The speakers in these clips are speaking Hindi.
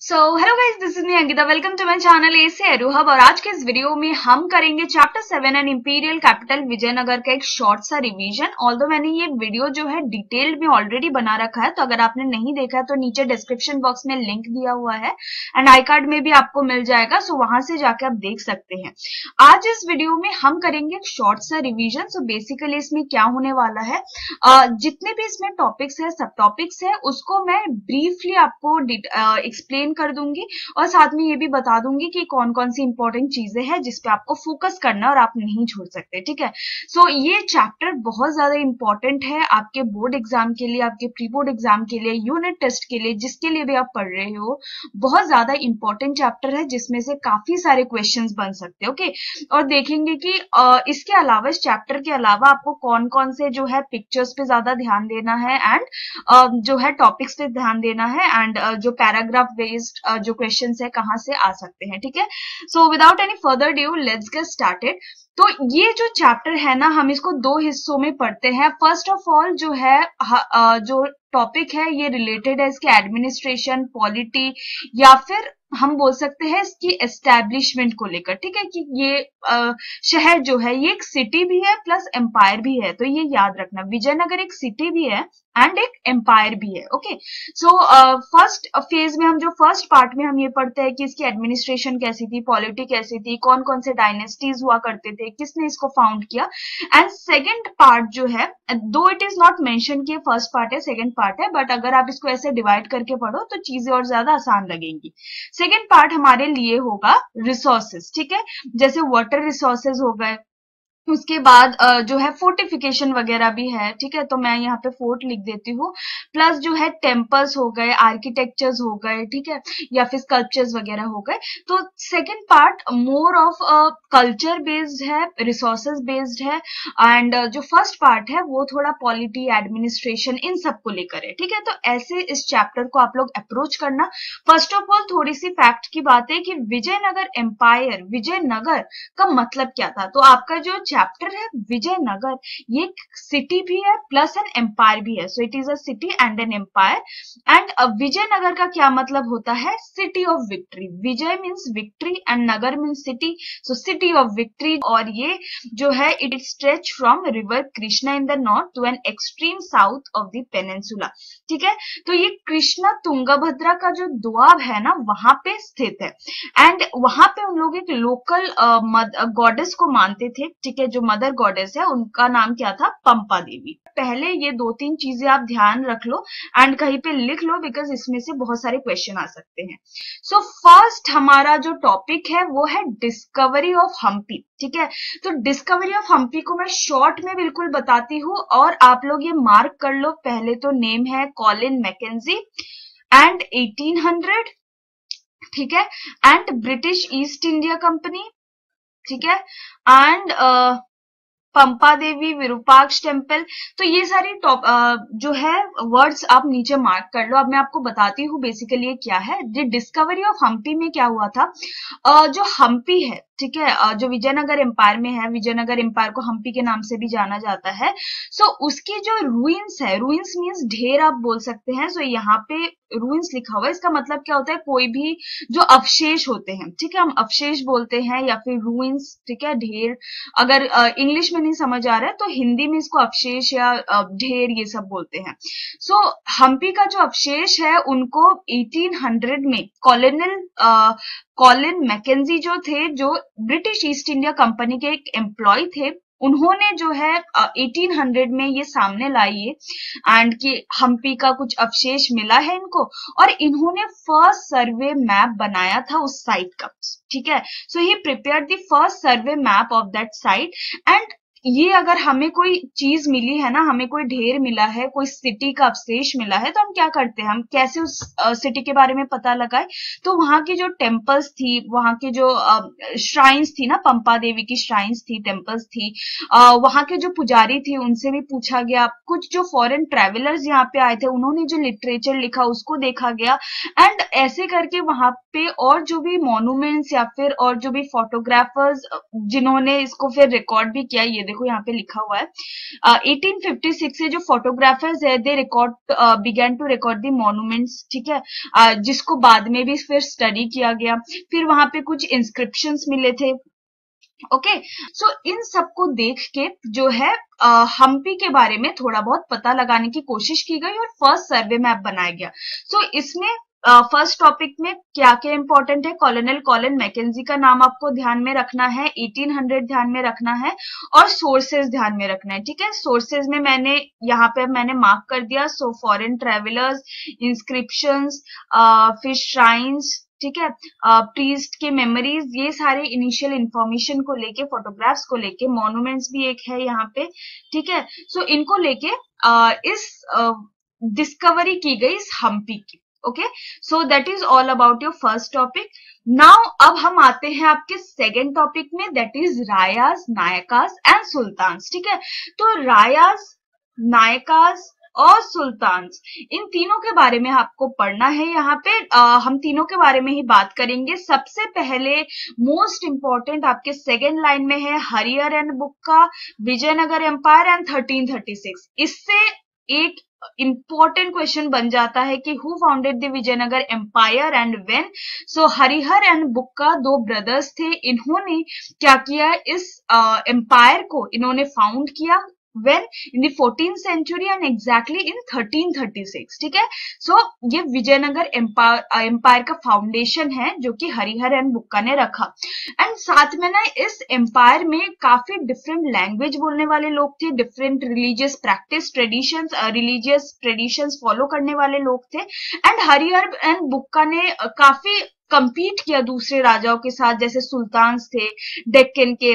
So hello guys, this is me Ankita. Welcome to my channel A से एरोहब। और आज के इस वीडियो में हम करेंगे chapter 7 and imperial capital Vijayanagara का एक शॉर्ट सा रिवीजन। ऑल्दो मैंने ये वीडियो जो है डिटेल्ड में ऑलरेडी बना रखा है, तो अगर आपने नहीं देखा है तो नीचे डिस्क्रिप्शन बॉक्स में लिंक दिया हुआ है एंड आई कार्ड में भी आपको मिल जाएगा, सो वहां से जाके आप देख सकते हैं। आज इस वीडियो में हम करेंगे एक शॉर्ट सा रिविजन। सो बेसिकली इसमें क्या होने वाला है, जितने भी इसमें टॉपिक्स है, सब टॉपिक्स है, उसको मैं ब्रीफली आपको एक्सप्लेन कर दूंगी और साथ में ये भी बता दूंगी कि कौन कौन सी इंपॉर्टेंट चीजें हैं जिसपे आपको फोकस करना और आप नहीं छोड़ सकते। ठीक है, सो ये चैप्टर बहुत ज्यादा इंपॉर्टेंट है आपके बोर्ड एग्जाम के लिए, आपके प्री बोर्ड एग्जाम के लिए, यूनिट टेस्ट के लिए, जिसके लिए भी आप पढ़ रहे हो। बहुत ज्यादा इंपॉर्टेंट चैप्टर है जिसमें से काफी सारे क्वेश्चंस बन सकते हैं। ओके, और देखेंगे कि इसके अलावा, इस चैप्टर के अलावा आपको कौन कौन से जो है पिक्चर्स पे ज्यादा ध्यान देना है एंड जो है टॉपिक्स पे ध्यान देना है एंड जो पैराग्राफ बेस्ड जो क्वेश्चंस है कहाँ से आ सकते हैं। ठीक है, so without any further due let's get started. तो ये जो चैप्टर है ना, हम इसको दो हिस्सों में पढ़ते हैं। फर्स्ट ऑफ ऑल जो है जो टॉपिक है ये रिलेटेड है इसके एडमिनिस्ट्रेशन, पॉलिटी, या फिर हम बोल सकते हैं इसकी एस्टैब्लिशमेंट को लेकर। ठीक है, कि ये शहर जो है ये एक सिटी भी है प्लस एम्पायर भी है, तो ये याद रखना, विजयनगर एक सिटी भी है एंड एक एम्पायर भी है। ओके, सो फर्स्ट फेज में हम जो फर्स्ट पार्ट में हम ये पढ़ते हैं कि इसकी एडमिनिस्ट्रेशन कैसी थी, पॉलिटी कैसी थी, कौन कौन से डायनेस्टीज हुआ करते थे, किसने इसको फाउंड किया। एंड सेकेंड पार्ट जो है, दो इट इज नॉट मेंशन कि फर्स्ट पार्ट है सेकेंड पार्ट है, बट अगर आप इसको ऐसे डिवाइड करके पढ़ो तो चीजें और ज्यादा आसान लगेंगी। सेकेंड पार्ट हमारे लिए होगा रिसोर्सेज। ठीक है, जैसे वाटर रिसोर्सेज हो गए, उसके बाद जो है फोर्टिफिकेशन वगैरह भी है। ठीक है, तो मैं यहाँ पे फोर्ट लिख देती हूँ, प्लस जो है टेम्पल्स हो गए, आर्किटेक्चर्स हो गए, ठीक है, या फिर स्कल्पचर्स वगैरह हो गए। तो second part more of culture based है, रिसोर्सेज बेस्ड है, एंड जो फर्स्ट पार्ट है वो थोड़ा पॉलिटी, एडमिनिस्ट्रेशन, इन सब को लेकर है। ठीक है, तो ऐसे इस चैप्टर को आप लोग अप्रोच करना। फर्स्ट ऑफ ऑल थोड़ी सी फैक्ट की बात है कि विजयनगर एम्पायर, विजयनगर का मतलब क्या था। तो आपका जो चैप्टर है विजयनगर, ये एक सिटी भी है प्लस एन एम्पायर भी है, so it is a city and an empire. And Vijayanagara का क्या मतलब होता है, सिटी ऑफ विक्ट्री। विजय मीन्स विक्ट्री एंड नगर means city, so city of victory. और ये जो है it stretch from river Krishna in the north to an extreme south of the peninsula. ठीक है, तो ये कृष्णा तुंगभद्रा का जो दोआब है ना, वहां पे स्थित है एंड वहां पे उन लोग एक लोकल गॉडेस को मानते थे। ठीक है, जो मदर गॉडेस है उनका नाम क्या था, पंपा देवी। पहले ये दो तीन चीजें आप ध्यान रख लो एंड कहीं पे लिख लो, बिकॉज इसमें से बहुत सारे क्वेश्चन आ सकते हैं। सो फर्स्ट हमारा जो टॉपिक है वो है डिस्कवरी ऑफ हम्पी। ठीक है, तो डिस्कवरी ऑफ हम्पी को मैं शॉर्ट में बिल्कुल बताती हूँ और आप लोग ये मार्क कर लो। पहले तो नेम है कॉलिन मैकेंजी एंड 1800, ठीक है, and British east India company. ठीक है, and Pampa Devi, Virupaksha temple. तो ये सारी टॉप जो है वर्ड्स आप नीचे मार्क कर लो। अब मैं आपको बताती हूँ बेसिकली ये क्या है। डिस्कवरी ऑफ हम्पी में क्या हुआ था, जो हम्पी है, ठीक है, जो विजयनगर एम्पायर में है, विजयनगर एम्पायर को हम्पी के नाम से भी जाना जाता है। सो उसकी जो रूइंस है, रूइंस मीन्स ढेर आप बोल सकते हैं। सो यहाँ पे रूइंस लिखा हुआ है, इसका मतलब क्या होता है, कोई भी जो अवशेष होते हैं, ठीक है, हम अवशेष बोलते हैं या फिर रूइंस। ठीक है, ढेर अगर इंग्लिश में नहीं समझ आ रहा है तो हिंदी में इसको अवशेष या ढेर ये सब बोलते हैं। सो हम्पी का जो अवशेष है उनको 1800 में कॉलिन मैकेंजी जो थे, जो ब्रिटिश ईस्ट इंडिया कंपनी के एक एम्प्लॉय थे, उन्होंने जो है 1800 में ये सामने लाई है एंड कि हम्पी का कुछ अवशेष मिला है इनको, और इन्होंने फर्स्ट सर्वे मैप बनाया था उस साइट का। ठीक है, so he prepared the first survey map of that site. And ये अगर हमें कोई चीज मिली है ना, हमें कोई ढेर मिला है, कोई सिटी का अवशेष मिला है, तो हम क्या करते हैं, हम कैसे उस सिटी के बारे में पता लगाए। तो वहां की जो टेम्पल्स थी, वहां की जो श्राइन्स थी ना, पंपा देवी की श्राइन्स थी, टेम्पल्स थी, वहां के जो पुजारी थे उनसे भी पूछा गया। कुछ जो फॉरेन ट्रेवलर्स यहाँ पे आए थे उन्होंने जो लिटरेचर लिखा उसको देखा गया। एंड ऐसे करके वहां पे और जो भी मॉन्यूमेंट्स या फिर और जो भी फोटोग्राफर्स जिन्होंने इसको फिर रिकॉर्ड भी किया, ये देखो यहाँ पे लिखा हुआ है 1856 से जो फोटोग्राफर्स है they record began to record the monuments, ठीक है, जिसको बाद में भी फिर स्टडी किया गया। फिर वहां पे कुछ इंस्क्रिप्शंस मिले थे। ओके, सो इन सबको देख के जो है हम्पी के बारे में थोड़ा बहुत पता लगाने की कोशिश की गई और फर्स्ट सर्वे मैप बनाया गया। सो इसमें फर्स्ट टॉपिक में क्या क्या इंपॉर्टेंट है, कॉलोनल कॉलिन मैकेंजी का नाम आपको ध्यान में रखना है, 1800 ध्यान में रखना है और सोर्सेज ध्यान में रखना है। ठीक है, सोर्सेज में मैंने यहाँ पे मैंने मार्क कर दिया, सो फॉरेन ट्रेवलर्स, इंस्क्रिप्शंस, फिर श्राइन्स, ठीक है, प्रीस्ट के मेमोरीज, ये सारे इनिशियल इंफॉर्मेशन को लेके, फोटोग्राफ्स को लेके, मॉन्यूमेंट्स भी एक है यहाँ पे। ठीक है, सो इनको लेके इस डिस्कवरी की गई इस हम्पी की। Okay, so that is all about your first topic. Now अब हम आते हैं आपके सेकेंड टॉपिक में, दैट इज रायाज, नायकास एंड सुल्तान्स। ठीक है, तो रायाज, नायकास और सुल्तान्स, इन तीनों के बारे में आपको पढ़ना है। यहाँ पे हम तीनों के बारे में ही बात करेंगे। सबसे पहले मोस्ट इंपॉर्टेंट आपके सेकेंड लाइन में है Harihara and Bukka, Vijayanagara empire and 1336। इससे एक इंपॉर्टेंट क्वेश्चन बन जाता है कि who founded the Vijayanagara empire and when. So Harihara and Bukka दो ब्रदर्स थे, इन्होंने क्या किया, इस एम्पायर को इन्होंने फाउंड किया when in the 14th century and exactly in 1336। ठीक है, सो ये विजयनगर एम्पायर का फाउंडेशन है जो कि हरिहर एंड बुक्का ने रखा। एंड साथ में ना इस एम्पायर में काफी डिफरेंट लैंग्वेज बोलने वाले लोग थे, different religious practice traditions, religious traditions follow करने वाले लोग थे। एंड हरिहर एंड बुक्का ने काफी कंपीट किया दूसरे राजाओं के साथ, जैसे सुल्तान्स थे डेक्कन के,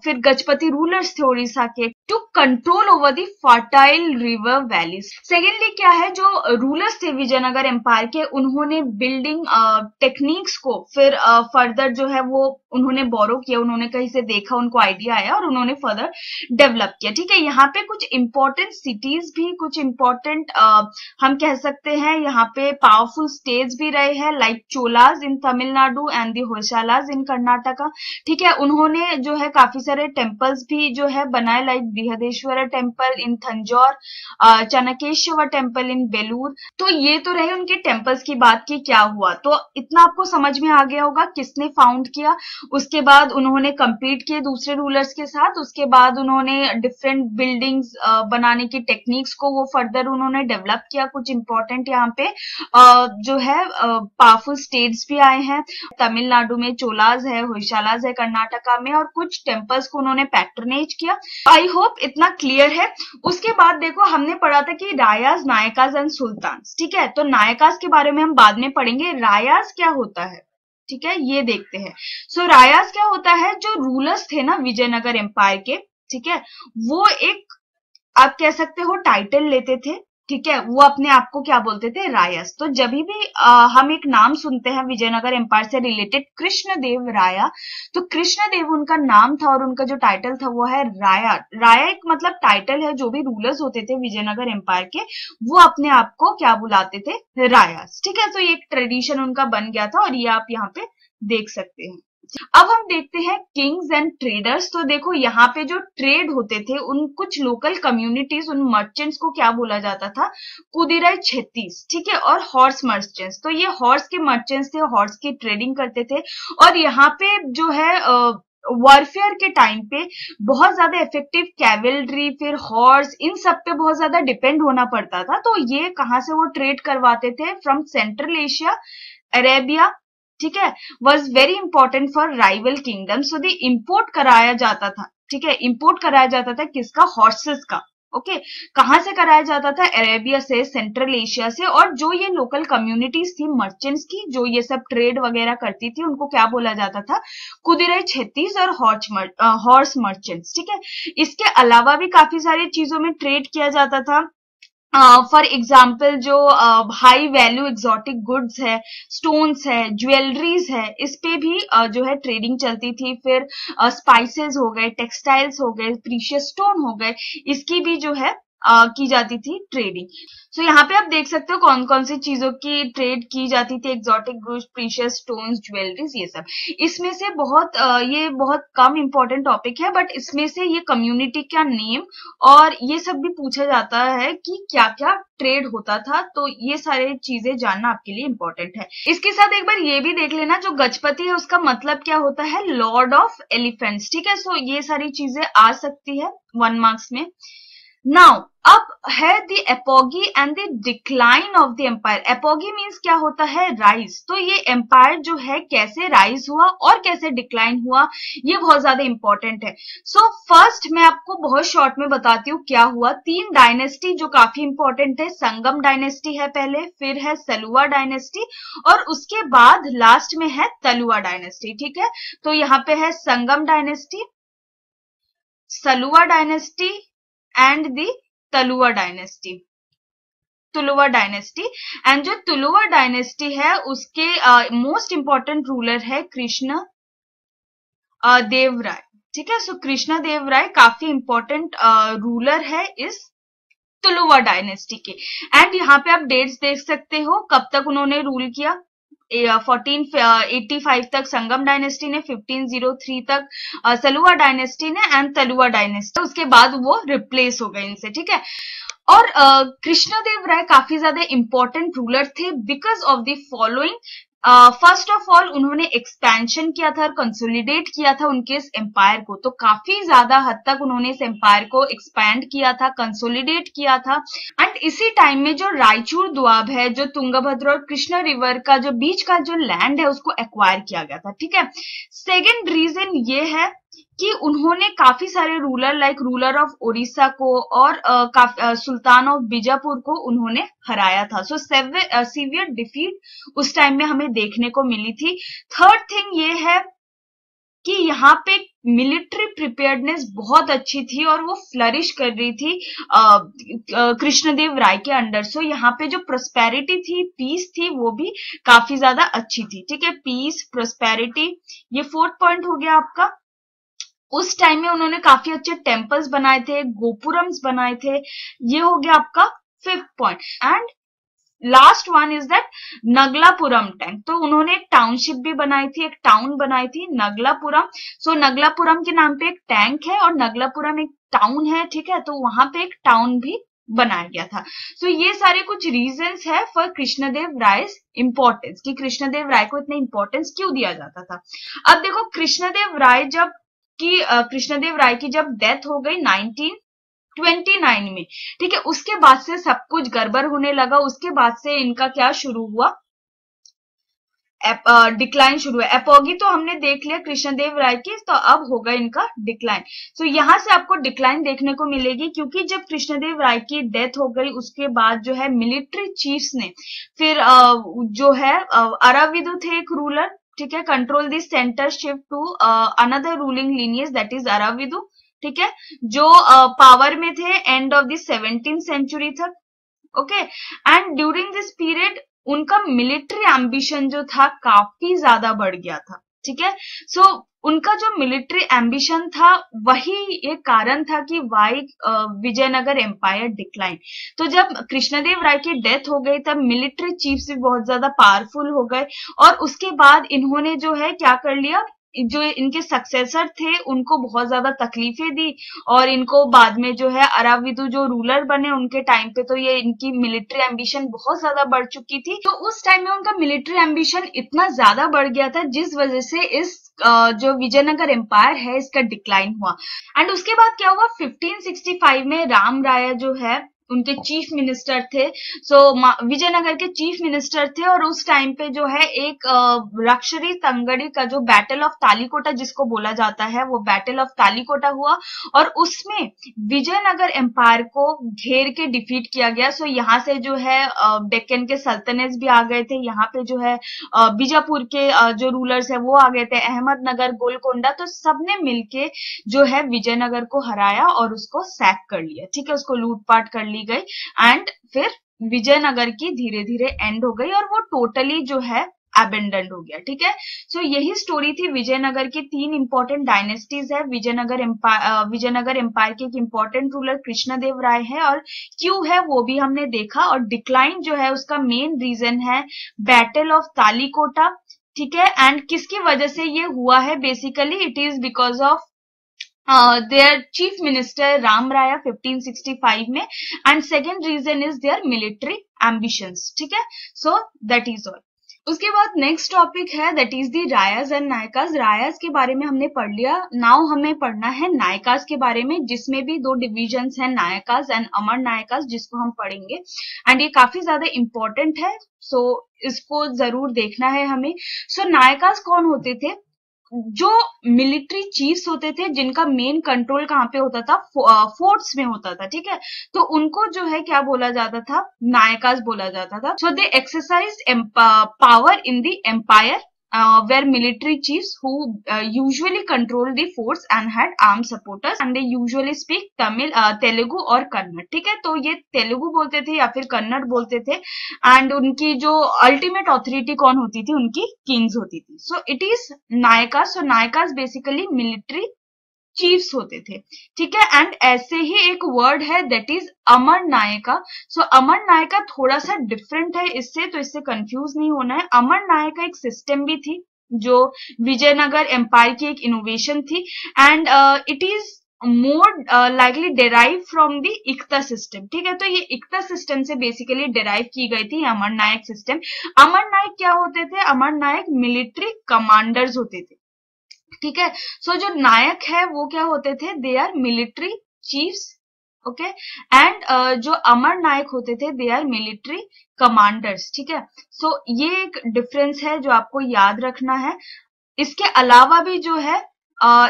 फिर गजपति रूलर्स थे उड़ीसा के, to control over the fertile river valleys. Secondly क्या है, जो रूलर्स थे विजयनगर एम्पायर के, उन्होंने बिल्डिंग टेक्निक्स को फिर फर्दर जो है वो उन्होंने बोरो किया, उन्होंने कहीं से देखा, उनको आइडिया आया और उन्होंने फर्दर डेवलप किया। ठीक है, यहाँ पे कुछ इंपॉर्टेंट सिटीज भी, कुछ इंपॉर्टेंट हम कह सकते हैं यहाँ पे पावरफुल स्टेट्स भी रहे हैं, like Chola in Tamil Nadu and the Hoysalas in Karnataka. ठीक है, उन्होंने जो है काफी सारे टेम्पल्स भी जो है बनाए, like Brihadeshwara temple in Tanjore, Chennakeshava temple in Belur. तो ये तो रहे उनके टेम्पल्स की बात की क्या हुआ, तो इतना आपको समझ में आ गया होगा किसने फाउंड किया। उसके बाद उन्होंने कंप्लीट किए दूसरे रूलर्स के साथ, उसके बाद उन्होंने डिफरेंट बिल्डिंग्स बनाने की टेक्निक्स को वो फर्दर उन्होंने डेवलप किया। कुछ इंपॉर्टेंट यहाँ पे जो है पावरफुल स्टेट्स भी आए हैं, तमिलनाडु में चोलाज है, होयसालास है कर्नाटका में, और कुछ टेम्पल्स को उन्होंने पैट्रनेज किया। आई होप इतना क्लियर है। उसके बाद देखो हमने पढ़ा था कि रायाज, नायकास एंड सुल्तान्स। ठीक है, तो नायकास के बारे में हम बाद में पढ़ेंगे। रायाज क्या होता है, ठीक है, ये देखते हैं। सो रायाज क्या होता है, जो रूलर्स थे ना विजयनगर एम्पायर के, ठीक है, वो एक आप कह सकते हो टाइटल लेते थे। ठीक है, वो अपने आप को क्या बोलते थे, रायस। तो जब भी हम एक नाम सुनते हैं विजयनगर एम्पायर से रिलेटेड, कृष्णदेव राया, तो कृष्णदेव उनका नाम था और उनका जो टाइटल था वो है राया। राया एक मतलब टाइटल है, जो भी रूलर्स होते थे विजयनगर एम्पायर के, वो अपने आप को क्या बुलाते थे, रायास। ठीक है, तो ये एक ट्रेडिशन उनका बन गया था और ये आप यहाँ पे देख सकते हैं। अब हम देखते हैं किंग्स एंड ट्रेडर्स। तो देखो यहाँ पे जो ट्रेड होते थे, उन कुछ लोकल कम्युनिटीज, उन मर्चेंट्स को क्या बोला जाता था, कुदिराई छत्तीस। ठीक है, और हॉर्स मर्चेंट्स, तो ये हॉर्स के मर्चेंट्स थे, हॉर्स की ट्रेडिंग करते थे। और यहाँ पे जो है वॉरफेयर के टाइम पे बहुत ज्यादा इफेक्टिव कैवेलरी, फिर हॉर्स, इन सब पे बहुत ज्यादा डिपेंड होना पड़ता था। तो ये कहाँ से वो ट्रेड करवाते थे, फ्रॉम सेंट्रल एशिया, अरेबिया, ठीक है, was very important for rival kingdom. So the import कराया जाता था। ठीक है, इंपोर्ट कराया जाता था किसका, हॉर्सेस का। ओके, कहां से कराया जाता था, अरेबिया से, सेंट्रल एशिया से। और जो ये लोकल कम्युनिटीज थी मर्चेंट्स की, जो ये सब ट्रेड वगैरह करती थी, उनको क्या बोला जाता था, कुदिराई छत्तीस और हॉर्स मर्चेंट्स। ठीक है, इसके अलावा भी काफी सारी चीजों में ट्रेड किया जाता था। फॉर एग्जाम्पल जो हाई वैल्यू एग्जॉटिक गुड्स है, स्टोन्स है, ज्वेलरीज है, इस पे भी जो है ट्रेडिंग चलती थी। फिर स्पाइसेस हो गए, टेक्सटाइल्स हो गए, प्रीशियस स्टोन हो गए, इसकी भी जो है की जाती थी ट्रेडिंग। सो यहाँ पे आप देख सकते हो कौन कौन सी चीजों की ट्रेड की जाती थी, exotic goods, precious stones, jewelleries, ये सब। इसमें से ये बहुत कम इंपॉर्टेंट टॉपिक है, बट इसमें से ये कम्युनिटी का नेम और ये सब भी पूछा जाता है कि क्या क्या ट्रेड होता था, तो ये सारी चीजें जानना आपके लिए इंपॉर्टेंट है। इसके साथ एक बार ये भी देख लेना, जो गजपति है उसका मतलब क्या होता है, लॉर्ड ऑफ एलिफेंट्स, ठीक है। सो ये सारी चीजें आ सकती है 1 मार्क्स में। नाउ अब है the apogee and the decline of the empire. Apogee means क्या होता है, राइज। तो ये एम्पायर जो है कैसे राइज हुआ और कैसे डिक्लाइन हुआ, ये बहुत ज्यादा इंपॉर्टेंट है। सो फर्स्ट मैं आपको बहुत शॉर्ट में बताती हूँ क्या हुआ। 3 डायनेस्टी जो काफी इंपॉर्टेंट है, संगम डायनेस्टी है पहले, फिर है सलुवा डायनेस्टी और उसके बाद लास्ट में है तलुवा डायनेस्टी, ठीक है। तो यहाँ पे है Sangam dynasty, Saluva dynasty and the Tuluva dynasty. Tuluva dynasty and जो तुलुवा डायनेस्टी है उसके मोस्ट इंपॉर्टेंट रूलर है कृष्ण देव राय, ठीक है। सो कृष्ण देव राय काफी इंपॉर्टेंट रूलर है इस तुलुवा डायनेस्टी के। एंड यहाँ पे आप डेट्स देख सकते हो कब तक उन्होंने रूल किया। 1485 तक संगम डायनेस्टी ने, 1503 तक सलुवा डायनेस्टी ने एंड तलुवा डायनेस्टी, उसके बाद वो रिप्लेस हो गए इनसे, ठीक है। और कृष्णदेव राय काफी ज्यादा इंपॉर्टेंट रूलर थे because of the following. First of all उन्होंने एक्सपेंशन किया था और कंसोलिडेट किया था उनके इस एम्पायर को, तो काफी ज्यादा हद तक उन्होंने इस एम्पायर को एक्सपैंड किया था, कंसोलिडेट किया था। एंड इसी टाइम में जो रायचूर दोआब है, जो तुंगभद्रा और कृष्णा रिवर का जो बीच का जो लैंड है उसको एक्वायर किया गया था, ठीक है। सेकेंड रीजन ये है कि उन्होंने काफी सारे ruler like ruler of Odisha को और सुल्तान ऑफ बीजापुर को उन्होंने हराया था। सो सीवियर डिफीट उस टाइम में हमें देखने को मिली थी। थर्ड थिंग ये है कि यहाँ पे मिलिट्री प्रिपेयर्डनेस बहुत अच्छी थी और वो फ्लरिश कर रही थी कृष्णदेव राय के अंडर। सो यहाँ पे जो प्रोस्पेरिटी थी, पीस थी, वो भी काफी ज्यादा अच्छी थी, ठीक है। पीस, प्रोस्पेरिटी, ये 4th पॉइंट हो गया आपका। उस टाइम में उन्होंने काफी अच्छे टेम्पल्स बनाए थे, गोपुरम्स बनाए थे, ये हो गया आपका 5th point. And last one is that Nagalapuram tank. तो उन्होंने एक टाउनशिप भी बनाई थी, एक टाउन बनाई थी नगलापुरम। सो नगलापुरम के नाम पे एक टैंक है और नगलापुरम एक टाउन है, ठीक है। तो वहां पे एक टाउन भी बनाया गया था। सो ये सारे कुछ रीजंस है फॉर कृष्णदेव राय इंपॉर्टेंस, कि कृष्णदेव राय को इतना इंपॉर्टेंस क्यों दिया जाता था। अब देखो कृष्णदेव राय की जब डेथ हो गई 1929 में, ठीक है, उसके बाद से सब कुछ गड़बड़ होने लगा। उसके बाद से इनका क्या शुरू हुआ, डिक्लाइन शुरू है। एपोगी तो हमने देख लिया कृष्णदेव राय की, तो अब होगा इनका डिक्लाइन। तो यहां से आपको डिक्लाइन देखने को मिलेगी, क्योंकि जब कृष्णदेव राय की डेथ हो गई उसके बाद जो है मिलिट्री चीफ्स ने फिर जो है अराविदु थे एक रूलर, ठीक है, control this centre shift to another ruling lineage that is Aravidu, ठीक है, जो पावर में थे end of the 17th century तक, okay. And during this period उनका मिलिट्री एम्बिशन जो था काफी ज्यादा बढ़ गया था, ठीक है। सो उनका जो मिलिट्री एम्बिशन था वही एक कारण था कि वाई विजयनगर एम्पायर डिक्लाइन। तो जब कृष्णदेव राय की डेथ हो गई तब मिलिट्री चीफ्स भी बहुत ज्यादा पावरफुल हो गए और उसके बाद इन्होंने जो है क्या कर लिया, जो इनके सक्सेसर थे उनको बहुत ज्यादा तकलीफें दी और इनको बाद में जो है अराविदु जो रूलर बने उनके टाइम पे तो ये इनकी मिलिट्री एम्बिशन बहुत ज्यादा बढ़ चुकी थी। तो उस टाइम में उनका मिलिट्री एम्बिशन इतना ज्यादा बढ़ गया था जिस वजह से इस जो विजयनगर एम्पायर है इसका डिक्लाइन हुआ। एंड उसके बाद क्या हुआ, 1565 में राम राय जो है उनके चीफ मिनिस्टर थे। सो विजयनगर के चीफ मिनिस्टर थे और उस टाइम पे जो है एक रक्षरी तंगड़ी का जो बैटल ऑफ तालीकोटा जिसको बोला जाता है वो बैटल ऑफ तालीकोटा हुआ और उसमें विजयनगर एम्पायर को घेर के डिफीट किया गया। सो यहाँ से जो है डेक्कन के सल्तनत भी आ गए थे, यहाँ पे जो है बीजापुर के जो रूलर्स है वो आ गए थे, अहमदनगर, गोलकोंडा, तो सबने मिलके जो है विजयनगर को हराया और उसको सैक कर लिया, ठीक है, उसको लूटपाट कर ली गई एंड फिर विजयनगर की धीरे धीरे एंड हो गई और वो टोटली जो है अबेंडन्ड हो गया। ठीक है, सो यही स्टोरी थी विजयनगर की। 3 इंपॉर्टेंट डायनेस्टीज है। विजयनगर एम्पायर के एक इंपॉर्टेंट रूलर कृष्णदेव राय है, और क्यों है वो भी हमने देखा। और डिक्लाइन जो है उसका मेन रीजन है बैटल ऑफ तालीकोटा। ठीक है, एंड किसकी वजह से ये हुआ है, basically it is because of their chief minister Ram Raya 1565 में, and second reason is their military ambitions। ठीक है, so that is all। उसके बाद नेक्स्ट टॉपिक है दैट इज दी रायाज एंड नायकाज। रायाज के बारे में हमने पढ़ लिया, नाउ हमें पढ़ना है नायकाज के बारे में, जिसमें भी 2 डिविजन्स हैं, नायकाज एंड अमर नायकाज, जिसको हम पढ़ेंगे। एंड ये काफी ज्यादा इंपॉर्टेंट है, सो इसको जरूर देखना है हमें। सो नायकाज कौन होते थे, जो मिलिट्री चीफ्स होते थे जिनका मेन कंट्रोल कहाँ पे होता था, फोर्ट्स में होता था। ठीक है, तो उनको जो है क्या बोला जाता था, नायकाज बोला जाता था। So they exercise power in the empire were military chiefs who usually control the force and had armed supporters, and they usually speak Tamil, Telugu और कन्नड़। ठीक है, तो ये तेलुगु बोलते थे या फिर कन्नड़ बोलते थे, एंड उनकी जो अल्टीमेट ऑथोरिटी कौन होती थी, उनकी किंग्स होती थी। सो it is नायकाज। So नायकाज basically military chiefs होते थे। ठीक है, एंड ऐसे ही एक वर्ड है दैट इज अमर नायका। सो अमर नायका थोड़ा सा डिफरेंट है इससे, तो इससे कंफ्यूज नहीं होना है। अमर नायका एक सिस्टम भी थी जो विजयनगर एम्पायर की एक इनोवेशन थी, and it is more likely derive from the iqta system. ठीक है, तो ये इक्ता सिस्टम से बेसिकली डेराइव की गई थी अमर नायक सिस्टम। अमर नायक क्या होते थे, अमर नायक मिलिट्री कमांडर्स होते थे। ठीक है, सो जो नायक है वो क्या होते थे, they are military chiefs. Okay, and जो अमर नायक होते थे दे आर मिलिट्री कमांडर्स। ठीक है, सो ये एक डिफरेंस है जो आपको याद रखना है। इसके अलावा भी जो है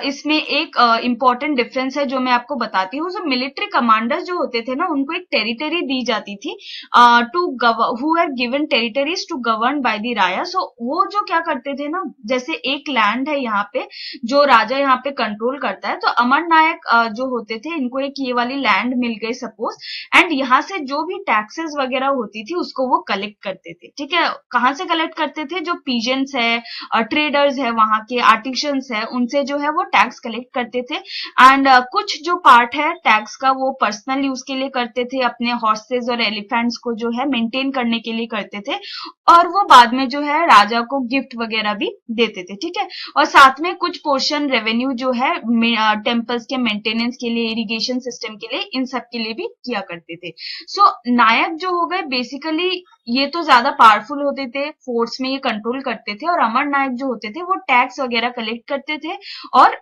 इसमें एक इम्पॉर्टेंट डिफरेंस है जो मैं आपको बताती हूँ। जो मिलिट्री कमांडर जो होते थे ना, उनको एक टेरिटरी दी जाती थी to who are given territories to govern by the raja. So वो जो क्या करते थे ना, जैसे एक लैंड है यहाँ पे जो राजा यहाँ पे कंट्रोल करता है, तो अमर नायक जो होते थे इनको एक ये वाली लैंड मिल गई सपोज, एंड यहाँ से जो भी टैक्सेस वगैरह होती थी उसको वो कलेक्ट करते थे। ठीक है, कहाँ से कलेक्ट करते थे, जो पीजेंट्स है, ट्रेडर्स है, वहां के आर्टिशंस है, उनसे जो है वो टैक्स कलेक्ट करते थे। एंड कुछ जो पार्ट है टैक्स का वो पर्सनल यूज के लिए करते थे, अपने हॉर्सेस और एलिफेंट्स को जो है मेंटेन करने के लिए करते थे, और वो बाद में जो है राजा को गिफ्ट वगैरह भी देते थे। ठीक है, और साथ में कुछ पोर्शन रेवेन्यू जो है टेम्पल्स के मेंटेनेंस के लिए, इरिगेशन सिस्टम के लिए, इन सब के लिए भी किया करते थे। सो नायक जो हो गए बेसिकली ये तो ज्यादा पावरफुल होते थे, फोर्स में ये कंट्रोल करते थे, और अमर नायक जो होते थे वो टैक्स वगैरह कलेक्ट करते थे और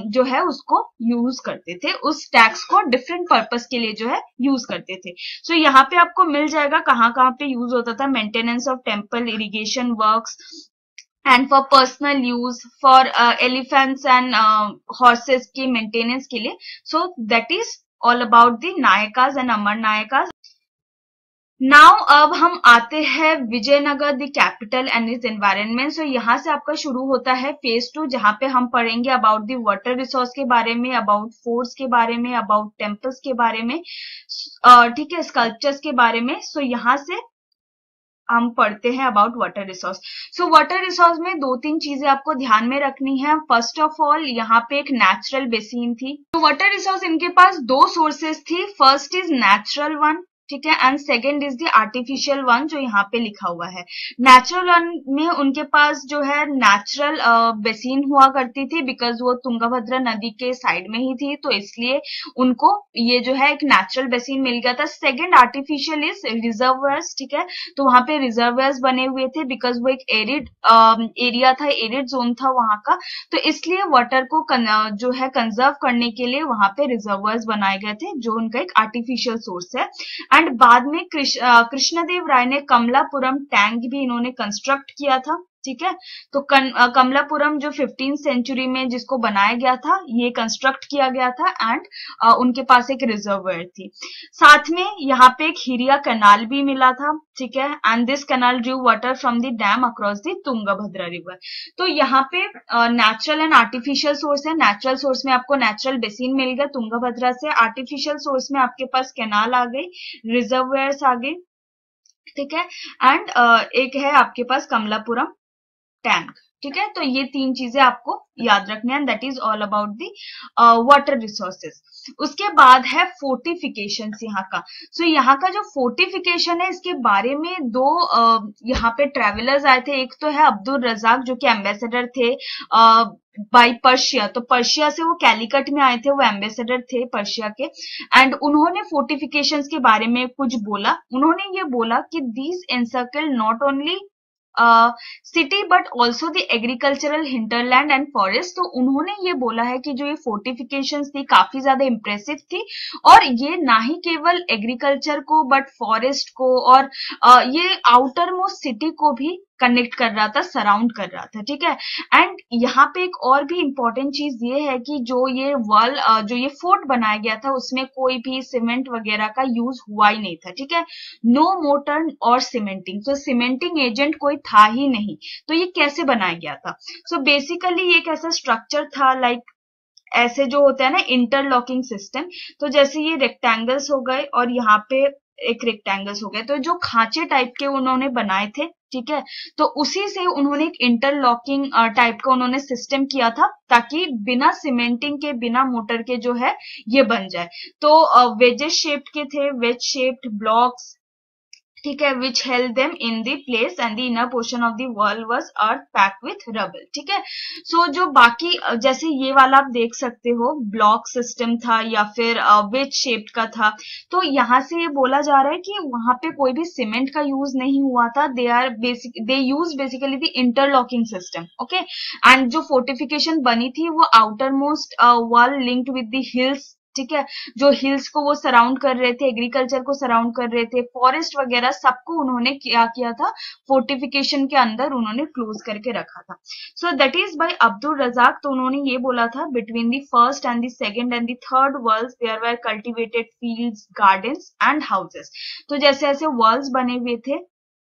जो है उसको यूज करते थे, उस टैक्स को डिफरेंट पर्पस के लिए जो है यूज करते थे। सो यहाँ पे आपको मिल जाएगा कहाँ कहाँ पे यूज होता था, maintenance of temple, irrigation works, and for personal use, for elephants and horses की मेंटेनेंस के लिए। So that is all about the Nayakas and Amara Nayakas. Now अब हम आते हैं Vijayanagara the capital and its environment. So यहाँ से आपका शुरू होता है फेज 2, जहां पे हम पढ़ेंगे अबाउट द वाटर रिसोर्स के बारे में, अबाउट फोर्ट्स के बारे में, अबाउट टेम्पल्स के बारे में, ठीक है, स्कल्पचर्स के बारे में। सो यहाँ से हम पढ़ते हैं about water resource. So water resource में 2-3 चीजें आपको ध्यान में रखनी है। फर्स्ट ऑफ ऑल यहाँ पे एक नेचुरल बेसिन थी। तो वाटर रिसोर्स इनके पास 2 सोर्सेस थी, फर्स्ट इज नेचुरल वन, ठीक है, and second is the artificial one जो यहाँ पे लिखा हुआ है। नेचुरल वन में उनके पास जो है नेचुरल बेसिन हुआ करती थी, बिकॉज वो तुंगभद्रा नदी के साइड में ही थी, तो इसलिए उनको ये जो है एक नेचुरल बेसिन मिल गया था। सेकेंड आर्टिफिशियल इज रिजर्वर्स, ठीक है, तो वहां पे रिजर्वर्स बने हुए थे, बिकॉज वो एक एरिड एरिया था, एरिड जोन था वहां का, तो इसलिए वाटर को जो है कंजर्व करने के लिए वहां पे रिजर्वर्स बनाए गए थे, जो उनका एक आर्टिफिशियल सोर्स है। एंड बाद में कृष्णदेव राय ने कमलापुरम टैंक भी इन्होंने कंस्ट्रक्ट किया था। ठीक है, तो कमलापुरम जो 15th सेंचुरी में जिसको बनाया गया था, ये कंस्ट्रक्ट किया गया था, एंड उनके पास एक रिजर्वर थी। साथ में यहाँ पे एक हिरिया कैनाल भी मिला था, ठीक है, and this canal Drew water from the dam across the Tungabhadra river. तो यहाँ पे नेचुरल एंड आर्टिफिशियल सोर्स है। नेचुरल सोर्स में आपको नेचुरल बेसिन मिल गया तुंगभद्रा से, आर्टिफिशियल सोर्स में आपके पास कैनाल आ गई, रिजर्वर्स आ गए, ठीक है, एंड एक है आपके पास कमलापुरम टैंक। ठीक है, तो ये 3 चीजें आपको याद रखनी है, that is all about the water resources. उसके बाद है फोर्टिफिकेशन यहाँ का। सो यहाँ का जो फोर्टिफिकेशन है, इसके बारे में दो यहाँ पे ट्रेवलर्स आए थे। एक तो है अब्दुल रजाक जो कि एम्बेसडर थे बाय पर्शिया, तो पर्शिया से वो कैलिकट में आए थे, वो एम्बेसडर थे पर्शिया के। एंड उन्होंने फोर्टिफिकेशंस के बारे में कुछ बोला। उन्होंने ये बोला कि these encircle not only city but also the agricultural hinterland and forest. तो उन्होंने ये बोला है कि जो ये फोर्टिफिकेशंस थी काफी ज्यादा इंप्रेसिव थी, और ये ना ही केवल एग्रीकल्चर को बट फॉरेस्ट को और ये आउटर मोस्ट सिटी को भी कनेक्ट कर रहा था, सराउंड कर रहा था। ठीक है, एंड यहाँ पे एक और भी इंपॉर्टेंट चीज ये है कि जो ये वॉल जो ये फोर्ट बनाया गया था उसमें कोई भी सीमेंट वगैरह का यूज हुआ ही नहीं था। ठीक है, नो मोटर और सीमेंटिंग, तो सीमेंटिंग एजेंट कोई था ही नहीं। तो ये कैसे बनाया गया था? सो बेसिकली ये एक ऐसा स्ट्रक्चर था, लाइक ऐसे जो होता है ना इंटरलॉकिंग सिस्टम, तो जैसे ये रेक्टेंगल्स हो गए और यहाँ पे एक रेक्टेंगल्स हो गए, तो जो खांचे टाइप के उन्होंने बनाए थे। ठीक है, तो उसी से उन्होंने एक इंटरलॉकिंग टाइप का उन्होंने सिस्टम किया था, ताकि बिना सीमेंटिंग के बिना मोटर के जो है ये बन जाए। तो वेजेस शेप्ड के थे, वेज शेप्ड ब्लॉक्स। ठीक है, which held them in the place and the inner portion of the wall was earth packed with rubble. ठीक है, सो जो बाकी जैसे ये वाला आप देख सकते हो ब्लॉक सिस्टम था या फिर वेज शेप्ड का था, तो यहाँ से ये बोला जा रहा है कि वहां पे कोई भी सीमेंट का यूज नहीं हुआ था। They use basically the interlocking system. Okay, and जो फोर्टिफिकेशन बनी थी वो outermost wall linked with the hills. ठीक है, जो हिल्स को वो सराउंड कर रहे थे, एग्रीकल्चर को सराउंड कर रहे थे, फॉरेस्ट वगैरह सबको उन्होंने क्या किया था, फोर्टिफिकेशन के अंदर उन्होंने क्लोज करके रखा था। So that is by Abdul Razzaq. तो उन्होंने ये बोला था between the first and the second and the third worlds there were cultivated fields, gardens and houses. तो जैसे ऐसे वर्ल्ड्स बने हुए थे।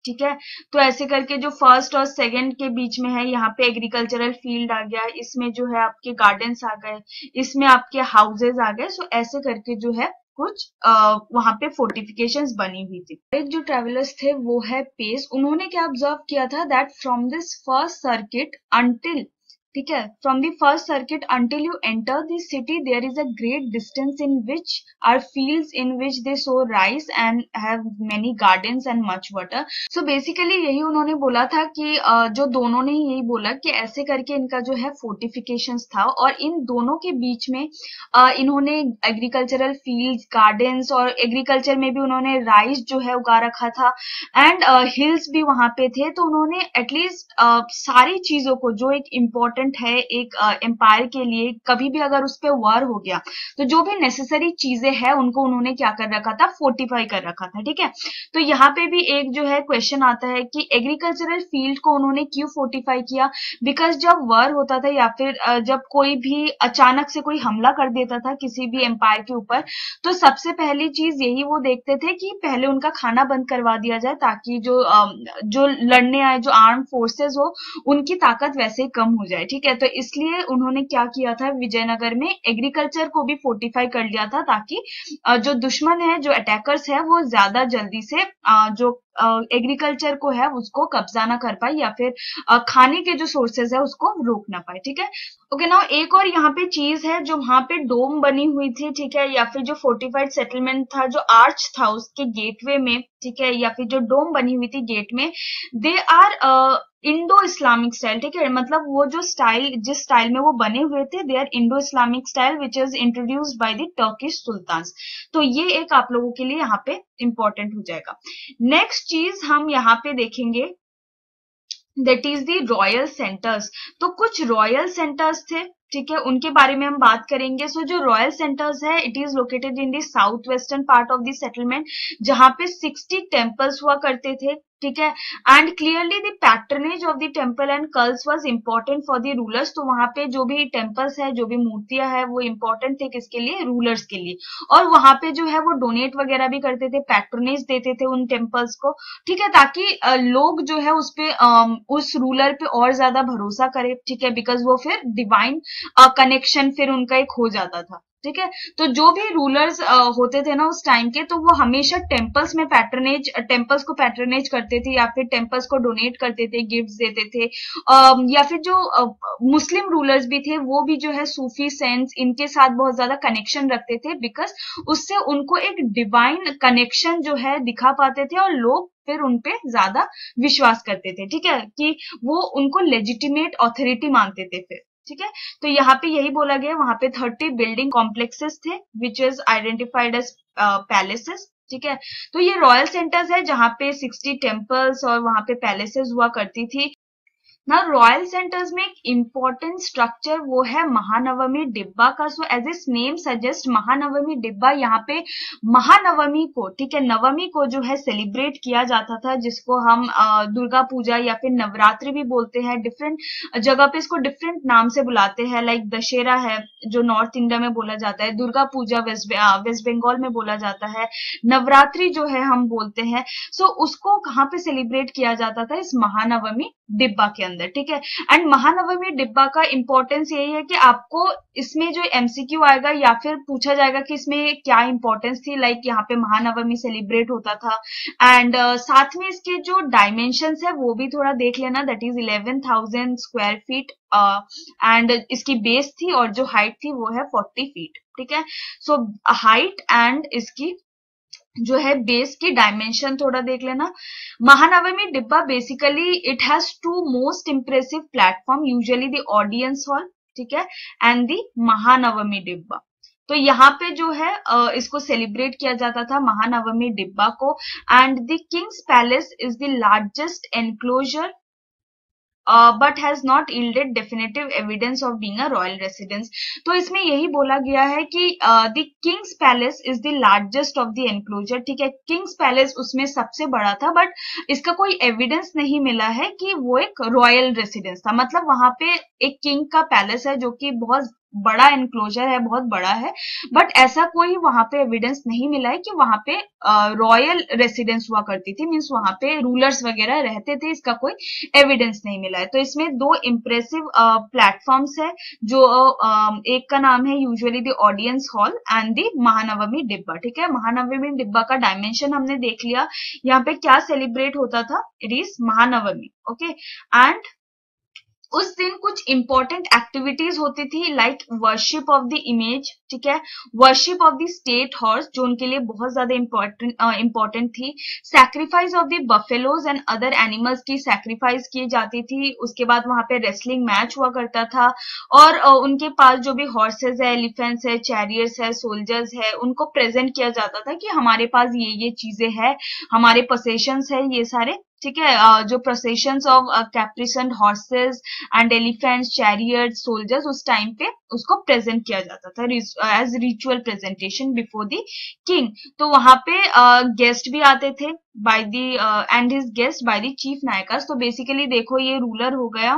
ठीक है, तो ऐसे करके जो फर्स्ट और सेकंड के बीच में है, यहाँ पे एग्रीकल्चरल फील्ड आ गया, इसमें जो है आपके गार्डन्स आ गए, इसमें आपके हाउसेज आ गए। सो ऐसे करके जो है कुछ वहां पे फोर्टिफिकेशंस बनी हुई थी। एक जो ट्रेवलर्स थे वो है पेस। उन्होंने क्या ऑब्जर्व किया था, that from this first circuit until, ठीक है, from the first circuit until you enter the city there is a great distance in which are fields in which they sow rice and have many gardens and much water. So basically यही उन्होंने बोला था कि जो दोनों ने यही बोला कि ऐसे करके इनका जो है फोर्टिफिकेशंस था, और इन दोनों के बीच में इन्होंने एग्रीकल्चरल फील्ड्स, गार्डन्स, और एग्रीकल्चर में भी उन्होंने राइस जो है उगा रखा था, एंड हिल्स भी वहां पे थे। तो उन्होंने एटलीस्ट सारी चीजों को जो एक इम्पोर्टेंट है एक एम्पायर के लिए, कभी भी अगर उस पर वार हो गया तो जो भी नेसेसरी चीजें हैं उनको उन्होंने क्या कर रखा था, फोर्टिफाई कर रखा था। ठीक है, तो यहाँ पे भी एक जो है क्वेश्चन आता है कि एग्रीकल्चरल फील्ड को उन्होंने क्यों फोर्टिफाई किया? बिकॉज जब वार होता था या फिर जब कोई भी अचानक से कोई हमला कर देता था किसी भी एम्पायर के ऊपर, तो सबसे पहली चीज यही वो देखते थे कि पहले उनका खाना बंद करवा दिया जाए, ताकि जो लड़ने आए जो आर्म फोर्सेस हो उनकी ताकत वैसे ही कम हो जाए। ठीक है, तो इसलिए उन्होंने क्या किया था, विजयनगर में एग्रीकल्चर को भी फोर्टिफाई कर लिया था, ताकि जो दुश्मन है, जो अटैकर्स है, वो ज्यादा जल्दी से जो एग्रीकल्चर को है उसको कब्जा ना कर पाए, या फिर खाने के जो सोर्सेज है उसको रोक ना पाए। ठीक है, ओके, नाउ एक और यहाँ पे चीज है, जो वहां पे डोम बनी हुई थी, ठीक है, या फिर जो फोर्टिफाइड सेटलमेंट था, जो आर्च था उसके गेटवे में, ठीक है, या फिर जो डोम बनी हुई थी गेट में, they are Indo Islamic style. ठीक है, मतलब वो जो स्टाइल, जिस स्टाइल में वो बने हुए थे, they are Indo Islamic style which is introduced by the Turkish sultans. तो ये एक आप लोगों के लिए यहाँ पे इंपॉर्टेंट हो जाएगा। नेक्स्ट चीज हम यहाँ पे देखेंगे, that is the royal centres. तो कुछ रॉयल सेंटर्स थे, ठीक है, उनके बारे में हम बात करेंगे। सो जो रॉयल सेंटर्स है, it is located in the south western part of the settlement, जहां पे 60 टेम्पल्स हुआ करते थे। ठीक है, and clearly the patronage of the temple and cults was important for the rulers. तो वहां पे जो भी टेम्पल्स है, जो भी मूर्तियां है, वो इंपॉर्टेंट थे किसके लिए, रूलर्स के लिए। और वहां पे जो है वो डोनेट वगैरह भी करते थे, पैट्रनेज देते थे उन टेम्पल्स को। ठीक है, ताकि लोग जो है उस पे उस रूलर पे और ज्यादा भरोसा करे। ठीक है, बिकॉज वो फिर डिवाइन कनेक्शन फिर उनका एक हो जाता था। ठीक है। तो जो भी रूलर्स होते थे ना उस टाइम के, तो वो हमेशा टेम्पल्स को पैट्रनेज करते थे, या फिर टेम्पल्स को डोनेट करते थे, गिफ्ट्स देते थे। या फिर जो मुस्लिम रूलर्स भी थे वो भी जो है सूफी सेंट्स इनके साथ बहुत ज्यादा कनेक्शन रखते थे, बिकॉज उससे उनको एक डिवाइन कनेक्शन जो है दिखा पाते थे, और लोग फिर उनपे ज्यादा विश्वास करते थे, ठीक है, कि वो उनको लेजिटिमेट ऑथोरिटी मानते थे फिर, ठीक है। तो यहाँ पे यही बोला गया, वहां पे 30 बिल्डिंग कॉम्प्लेक्सेस थे which is identified as palaces, ठीक है। तो ये रॉयल सेंटर्स है जहाँ पे 60 टेम्पल्स और वहां पे पैलेसेस हुआ करती थी ना। रॉयल सेंटर्स में एक इम्पोर्टेंट स्ट्रक्चर वो है महानवमी डिब्बा का। So as its name suggest, Mahanavami Dibba, यहाँ पे महानवमी को, ठीक है, नवमी को जो है सेलिब्रेट किया जाता था, जिसको हम दुर्गा पूजा या फिर नवरात्रि भी बोलते हैं। डिफरेंट जगह पे इसको डिफरेंट नाम से बुलाते हैं, लाइक दशहरा है जो नॉर्थ इंडिया में बोला जाता है, दुर्गा पूजा वेस्ट बंगाल में बोला जाता है, नवरात्रि जो है हम बोलते हैं। सो उसको कहाँ पे सेलिब्रेट किया जाता था, इस महानवमी डिब्बा के अंदर, ठीक है। एंड महानवमी डिब्बा का इंपॉर्टेंस यही है कि आपको इसमें जो एमसीक्यू आएगा या फिर पूछा जाएगा कि इसमें क्या इंपॉर्टेंस थी, लाइक यहाँ पे महानवमी सेलिब्रेट होता था। एंड साथ में इसके जो डायमेंशंस है वो भी थोड़ा देख लेना, that is 11,000 square feet, and इसकी बेस थी और जो हाइट थी वो है 40 फीट, ठीक है। सो हाइट एंड इसकी जो है बेस की डायमेंशन थोड़ा देख लेना। Mahanavami Dibba basically it has to most impressive platform, usually the audience hall, ठीक है, एंड द महानवमी डिब्बा। तो यहाँ पे जो है इसको सेलिब्रेट किया जाता था महानवमी डिब्बा को। And the Kings palace is the largest enclosure but has not yielded definitive evidence of being a royal residence. तो इसमें यही बोला गया है कि the Kings palace is the largest of the enclosure, ठीक है। किंग्स पैलेस उसमें सबसे बड़ा था, बट इसका कोई एविडेंस नहीं मिला है कि वो एक रॉयल रेसिडेंस था। मतलब वहां पे एक किंग का पैलेस है जो कि बहुत बड़ा एनक्लोजर है, बहुत बड़ा है, बट ऐसा कोई वहां पे एविडेंस नहीं मिला है कि वहां पे रॉयल रेसिडेंस हुआ करती थी, मीन्स वहां पे रूलर्स वगैरह रहते थे, इसका कोई एविडेंस नहीं मिला है। तो इसमें दो इम्प्रेसिव प्लेटफॉर्म्स है, जो एक का नाम है usually the audience hall and the Mahanavami डिब्बा, ठीक है। महानवमी डिब्बा का डायमेंशन हमने देख लिया। यहाँ पे क्या सेलिब्रेट होता था, it is Mahanavami, okay. And उस दिन कुछ इंपॉर्टेंट एक्टिविटीज होती थी, like worship of the image, ठीक है, worship of the state horse जो उनके लिए बहुत ज्यादा इंपॉर्टेंट थी, sacrifice of the buffaloes and other animals की सैक्रिफाइस की जाती थी। उसके बाद वहां पे रेसलिंग मैच हुआ करता था, और उनके पास जो भी हॉर्सेज है, एलिफेंट्स है, चैरियर्स है, सोल्जर्स है, उनको प्रेजेंट किया जाता था कि हमारे पास ये चीजें है, हमारे पोसेशंस है ये सारे, ठीक है। जो processions of caparisoned horses and elephants, chariot, soldiers, उस टाइम पे उसको प्रेजेंट किया जाता था as ritual presentation before the king. तो वहां पे गेस्ट भी आते थे by the and his guest by the chief Nayakas. तो बेसिकली देखो ये रूलर हो गया,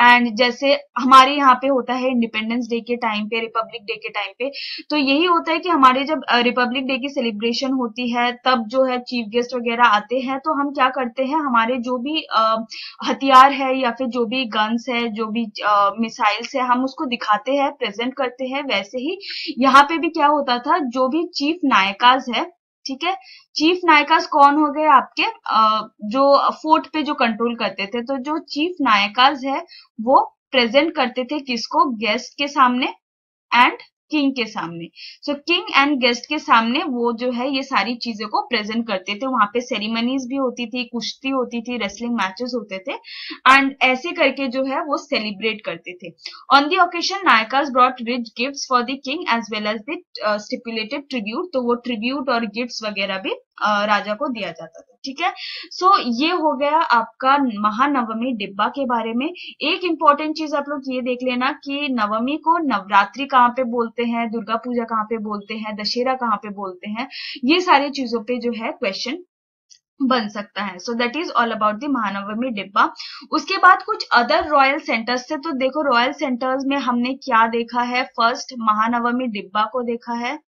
एंड जैसे हमारे यहाँ पे होता है इंडिपेंडेंस डे के टाइम पे, रिपब्लिक डे के टाइम पे, तो यही होता है कि हमारे जब रिपब्लिक डे की सेलिब्रेशन होती है तब जो है चीफ गेस्ट वगैरह आते हैं, तो हम क्या करते हैं, हमारे जो भी हथियार है या फिर जो भी गन्स है, जो भी मिसाइल्स है, हम उसको दिखाते हैं, प्रेजेंट करते हैं। वैसे ही यहाँ पे भी क्या होता था, जो भी चीफ नायकास है, ठीक है, चीफ नायकास कौन हो गए आपके जो फोर्ट पे जो कंट्रोल करते थे, तो जो चीफ नायकास है वो प्रेजेंट करते थे किसको, गेस्ट के सामने एंड किंग के सामने। सो किंग एंड गेस्ट के सामने वो जो है ये सारी चीजों को प्रेजेंट करते थे। वहां पे सेरेमनीज भी होती थी, कुश्ती होती थी, रेसलिंग मैचेस होते थे, एंड ऐसे करके जो है वो सेलिब्रेट करते थे। On the occasion Nayakas brought rich gifts for the king as well as the stipulated tribute. तो वो ट्रिब्यूट और गिफ्ट्स वगैरह भी राजा को दिया जाता था, ठीक है। सो ये हो गया आपका महानवमी डिब्बा के बारे में। एक इंपॉर्टेंट चीज आप लोग ये देख लेना कि नवमी को नवरात्रि कहाँ पे बोलते हैं, दुर्गा पूजा कहाँ पे बोलते हैं, दशहरा कहाँ पे बोलते हैं, ये सारी चीजों पे जो है क्वेश्चन बन सकता है। सो that is all about the Mahanavami डिब्बा। उसके बाद कुछ अदर रॉयल सेंटर्स थे। तो देखो रॉयल सेंटर्स में हमने क्या देखा है, फर्स्ट महानवमी डिब्बा को देखा है,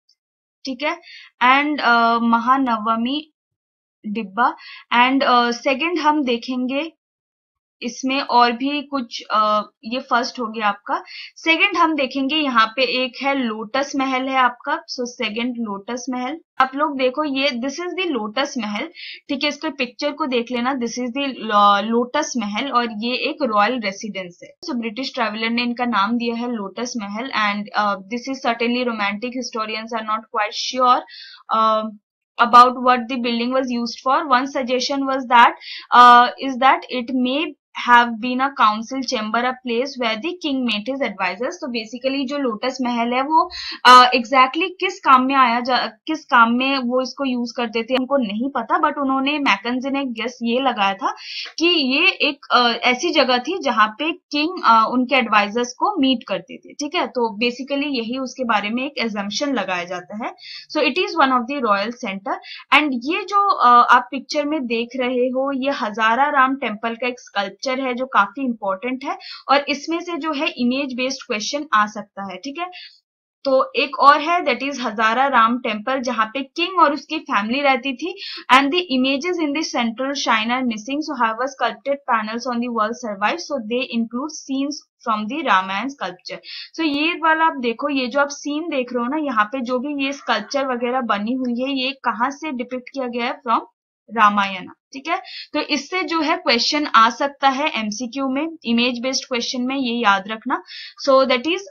ठीक है, एंड महानवमी डिब्बा, एंड सेकंड हम देखेंगे इसमें और भी कुछ ये फर्स्ट हो गया आपका। सेकंड हम देखेंगे यहाँ पे एक है लोटस महल है आपका। सो सेकंड लोटस महल, आप लोग देखो ये दिस इज द लोटस महल, ठीक है। इसके पिक्चर को देख लेना, दिस इज द लोटस महल और ये एक रॉयल रेसिडेंस है। सो ब्रिटिश ट्रैवलर ने इनका नाम दिया है lotus Mahal and this is certainly romantic, historians are not quite sure about what the building was used for. One suggestion was that is that it may have been a council chamber, a place where the king met his advisors. तो बेसिकली जो लोटस महल है वो एग्जैक्टली किस काम में किस काम में वो इसको यूज करते थे हमको नहीं पता, बट उन्होंने मैकेंजी ने गेस ये लगाया था कि ये एक ऐसी जगह थी जहां पे किंग उनके एडवाइजर्स को मीट करते थे, ठीक है। तो बेसिकली यही उसके बारे में एक एजम्पशन लगाया जाता है। So it is one of the royal centre and ये जो आप पिक्चर में देख रहे हो ये हजारा राम टेम्पल का एक स्कल्पचर है जो काफी इंपॉर्टेंट है और इसमें से जो है इमेज बेस्ड क्वेश्चन आ सकता है, ठीक है। तो एक और है that is Hazara Rama temple जहां पे किंग और उसकी फैमिली रहती थी and the images in the central shrine are missing, so however sculpted panels on the wall survive, so they include scenes from the Ramayana sculpture. सो ये वाला आप देखो, ये जो आप सीन देख रहे हो ना, यहाँ पे जो भी ये स्कल्पचर वगैरह बनी हुई है ये कहाँ से डिपिक्ट किया गया है, फ्रॉम रामायण, ठीक है। तो इससे जो है क्वेश्चन आ सकता है एमसीक्यू में, इमेज बेस्ड क्वेश्चन में, ये याद रखना। सो that is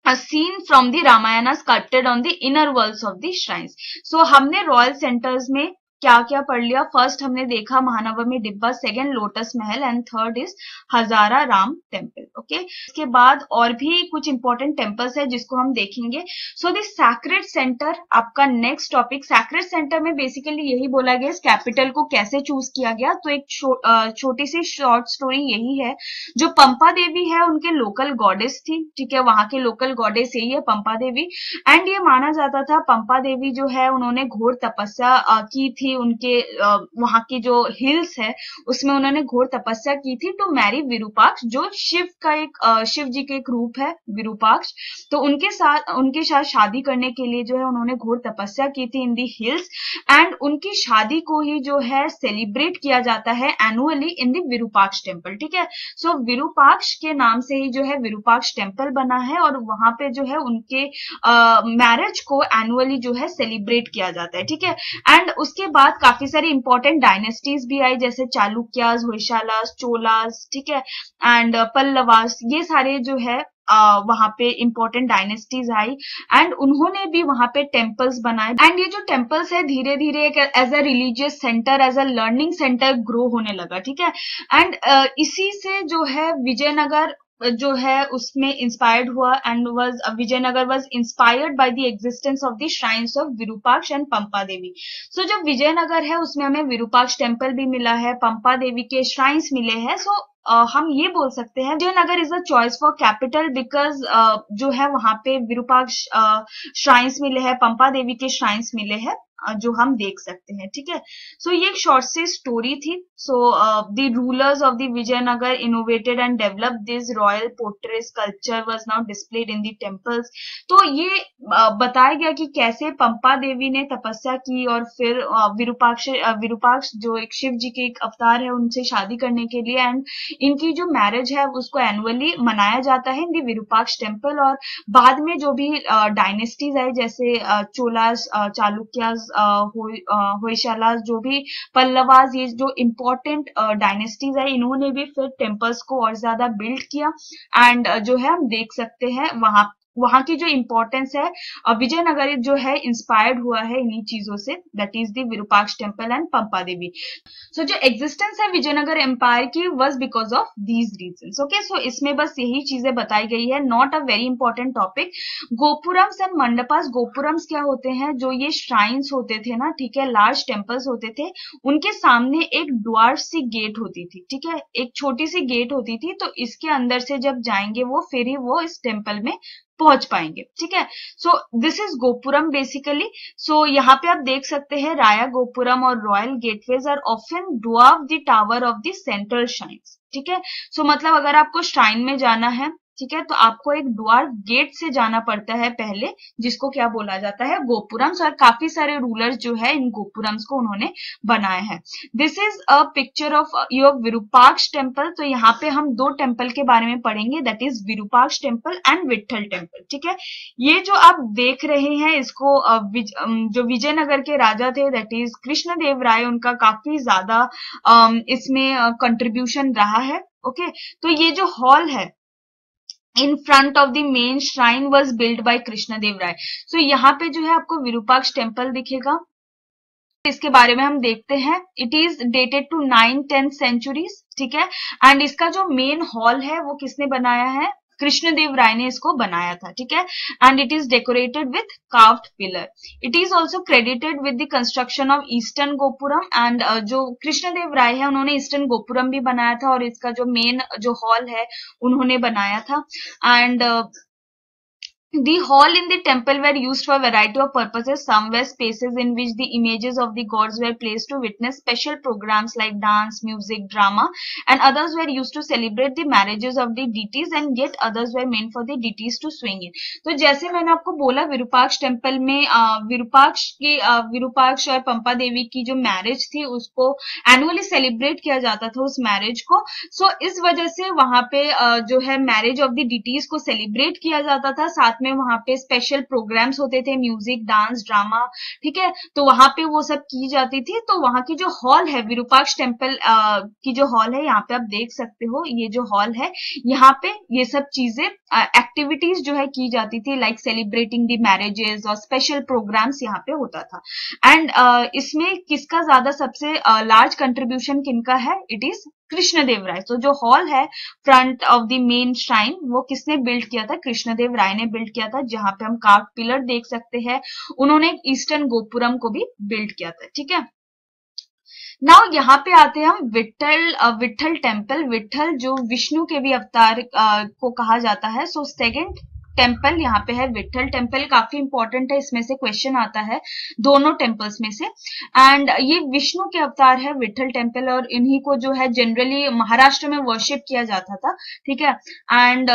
a scene from the Ramayana sculpted on the inner walls of the shrines. So हमने रॉयल सेंटर्स में क्या क्या पढ़ लिया। फर्स्ट हमने देखा महानवमी डिब्बा, second lotus Mahal and third is Hazara Rama temple, okay. इसके बाद और भी कुछ इंपॉर्टेंट टेम्पल्स है जिसको हम देखेंगे। सो दिस सैक्रेड सेंटर आपका नेक्स्ट टॉपिक। सैक्रेड सेंटर में बेसिकली यही बोला गया इस कैपिटल को कैसे चूज किया गया। तो एक छोटी सी शॉर्ट स्टोरी यही है, जो पंपा देवी है उनके लोकल गॉडेस थी, ठीक है। वहां के लोकल गॉडेस यही है पंपा देवी एंड ये माना जाता था पंपा देवी जो है उन्होंने घोर तपस्या की थी। उनके वहां की जो हिल्स है उसमें उन्होंने घोर तपस्या की थी टू मैरी विरूपाक्ष, जो शिव का एक शिव जी का एक रूप है विरूपाक्ष। तो उनके साथ शादी करने के लिए जो है उन्होंने घोर तपस्या की थी इन दी हिल्स एंड उनकी शादी को ही जो है सेलिब्रेट किया जाता है annually in the Virupaksha temple, ठीक है। सो विरूपाक्ष के नाम से ही जो है विरूपाक्ष टेम्पल बना है और वहां पे जो है उनके मैरिज को एनुअली जो है सेलिब्रेट किया जाता है, ठीक है। एंड उसके बाद काफी सारी इंपॉर्टेंट डायनेस्टीज भी आई जैसे चालुक्यास, होयसालास, चोलास, ठीक है, एंड पल्लवास, ये सारे जो है वहां पे इंपॉर्टेंट डायनेस्टीज आई एंड उन्होंने भी वहां पे टेम्पल्स बनाए एंड ये जो टेम्पल्स है धीरे धीरे as a religious centre, as a learning centre grow होने लगा, ठीक है। एंड इसी से जो है विजयनगर जो है उसमें इंस्पायर्ड हुआ and Vijayanagara was inspired by the existence of the shrines of Virupaksha and Pampa Devi. So जो विजयनगर है उसमें हमें विरूपाक्ष टेम्पल भी मिला है, पंपा देवी के श्राइन्स मिले हैं। सो हम ये बोल सकते हैं Vijayanagara is a choice for capital because जो है वहां पे विरूपाक्ष श्राइन्स मिले हैं, पंपा देवी के श्राइन्स मिले हैं जो हम देख सकते हैं, ठीक है। सो ये एक शॉर्ट सी स्टोरी थी। So the rulers of the Vijayanagara innovated and developed this royal portrait sculpture was now displayed in the temples. तो ये बताया गया कि कैसे पंपा देवी ने तपस्या की और फिर विरूपाक्ष जो एक शिव जी के एक अवतार है उनसे शादी करने के लिए एंड इनकी जो मैरिज है उसको एनुअली मनाया जाता है इन द विरूपाक्ष टेम्पल। और बाद में जो भी डायनेस्टीज आई जैसे चोलास, चालुक्यास, होयसालास, जो भी पल्लवास, ये जो इम्पोर्टेंट डायनेस्टीज है इन्होंने भी फिर टेम्पल्स को और ज्यादा बिल्ड किया एंड जो है हम देख सकते हैं वहां की जो इंपॉर्टेंस है विजयनगर जो है इंस्पायर्ड हुआ है इन्हीं चीजों से, that is the Virupaksha temple and Pampa Devi. So जो एग्जिस्टेंस है विजयनगर एम्पायर की was because of these reasons, okay. So इसमें बस यही चीजें बताई गई है, not a very important topic. Gopurams and mandapas, gopurams क्या होते हैं, जो ये श्राइन्स होते थे ना, ठीक है, लार्ज टेम्पल्स होते थे, उनके सामने एक ड्वार्फ सी गेट होती थी, ठीक है, एक छोटी सी गेट होती थी। तो इसके अंदर से जब जाएंगे फिर ही वो इस टेम्पल में पहुंच पाएंगे, ठीक है। So this is gopuram basically. So यहाँ पे आप देख सकते हैं राया गोपुरम और royal gateways are often dwarf the tower of the central shrines, ठीक है। सो मतलब अगर आपको श्राइन में जाना है ठीक है, तो आपको एक ड्वार्फ गेट से जाना पड़ता है पहले, जिसको क्या बोला जाता है, गोपुरम्स, और काफी सारे रूलर्स जो है इन गोपुरम्स को उन्होंने बनाया है। This is a picture of your Virupaksha temple. तो यहाँ पे हम दो टेम्पल के बारे में पढ़ेंगे, that is Virupaksha temple and Vitthal temple. ठीक है, ये जो आप देख रहे हैं इसको जो विजयनगर के राजा थे दैट इज कृष्णदेव राय, उनका काफी ज्यादा इसमें कंट्रीब्यूशन रहा है। ओके, तो ये जो हॉल है in front of the main shrine was build by Krishnadeva Raya. So यहाँ पे जो है आपको विरूपाक्ष टेम्पल दिखेगा, इसके बारे में हम देखते हैं। It is dated to 9th-10th centuries. ठीक है, एंड इसका जो मेन हॉल है वो किसने बनाया है, कृष्णदेव राय ने इसको बनाया था। ठीक है, and it is decorated with carved pillar. It is also credited with the construction of eastern gopuram, and जो कृष्णदेव राय है उन्होंने ईस्टर्न गोपुरम भी बनाया था और इसका जो मेन जो हॉल है उन्होंने बनाया था। And the hall in the temple were used for a variety of purposes. Some were spaces in which the images of the gods were placed to witness special programs like dance, music, drama, and others were used to celebrate the marriages of the deities, and yet others were meant for the deities to swing in. तो जैसे मैंने आपको बोला विरूपाक्ष टेम्पल में विरूपाक्ष और पंपा देवी की जो मैरिज थी उसको एनुअली सेलिब्रेट किया जाता था उस मैरिज को। सो इस वजह से वहां पे जो है मैरिज ऑफ द डिटीज को सेलिब्रेट किया जाता था, साथ में वहां पे स्पेशल प्रोग्राम्स होते थे, म्यूजिक, डांस, ड्रामा। ठीक है, तो वहां पे वो सब की जाती थी। तो वहां की जो हॉल है विरूपाक्ष टेम्पल की जो हॉल है, यहाँ पे आप देख सकते हो ये जो हॉल है, यहाँ पे ये सब चीजें एक्टिविटीज जो है की जाती थी, लाइक सेलिब्रेटिंग द मैरिजेस और स्पेशल प्रोग्राम्स यहाँ पे होता था। एंड इसमें किसका ज्यादा सबसे लार्ज कंट्रीब्यूशन किनका है, इट इज कृष्णदेव राय। तो जो हॉल है front of the main shrine वो किसने बिल्ड किया था, कृष्णदेव राय ने बिल्ड किया था, जहां पे हम कार्व पिलर देख सकते हैं। उन्होंने ईस्टर्न गोपुरम को भी बिल्ड किया था। ठीक है, नाउ यहाँ पे आते हैं हम विट्ठल टेम्पल। विट्ठल जो विष्णु के भी अवतार को कहा जाता है। सो सेकेंड टेम्पल यहाँ पे है विट्ठल टेम्पल, काफी इंपॉर्टेंट है, इसमें से क्वेश्चन आता है दोनों टेम्पल्स में से। एंड ये विष्णु के अवतार है विट्ठल टेम्पल, और इन्हीं को जो है जनरली महाराष्ट्र में वर्शिप किया जाता था। ठीक है, एंड